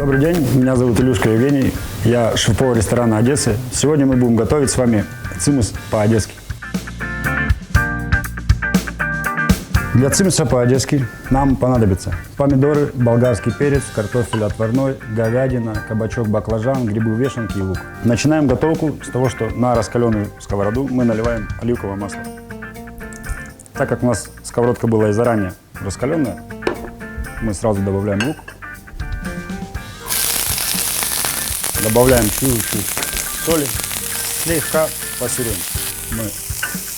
Добрый день, меня зовут Илюшка Евгений, я шеф-повар ресторана Одессы. Сегодня мы будем готовить с вами цимус по-одесски. Для цимуса по-одесски нам понадобятся помидоры, болгарский перец, картофель отварной, говядина, кабачок, баклажан, грибы вешенки и лук. Начинаем готовку с того, что на раскаленную сковороду мы наливаем оливковое масло. Так как у нас сковородка была и заранее раскаленная, мы сразу добавляем лук. Добавляем чуть-чуть соли, слегка пассируем. Мы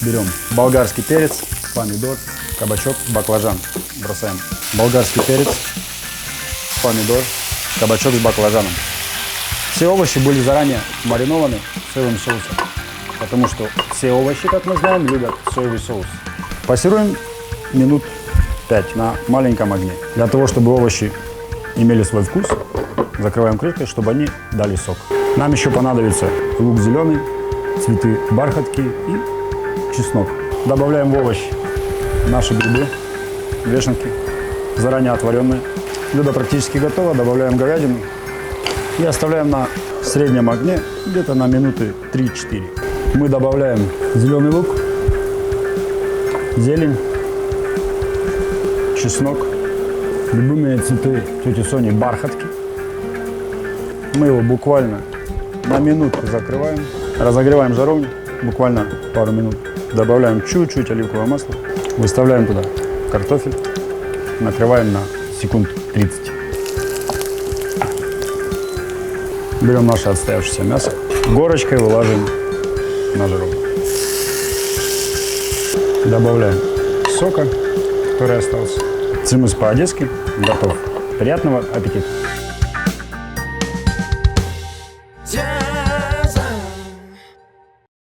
берем болгарский перец, помидор, кабачок, баклажан. Бросаем болгарский перец, помидор, кабачок с баклажаном. Все овощи были заранее маринованы соевым соусом, потому что все овощи, как мы знаем, любят соевый соус. Пассируем минут 5 на маленьком огне. Для того, чтобы овощи имели свой вкус, закрываем крышкой, чтобы они дали сок. Нам еще понадобится лук зеленый, цветы бархатки и чеснок. Добавляем в овощи наши грибы, вешенки, заранее отваренные. Блюдо практически готово. Добавляем говядину и оставляем на среднем огне где-то на минуты 3-4. Мы добавляем зеленый лук, зелень, чеснок, любимые цветы тети Сони бархатки. Мы его буквально на минутку закрываем, разогреваем жаровню, буквально пару минут. Добавляем чуть-чуть оливкового масла, выставляем туда картофель, накрываем на секунд 30. Берем наше отстоявшееся мясо, горочкой выложим на жаровню. Добавляем сока, который остался. Цимус по-одесски готов. Приятного аппетита!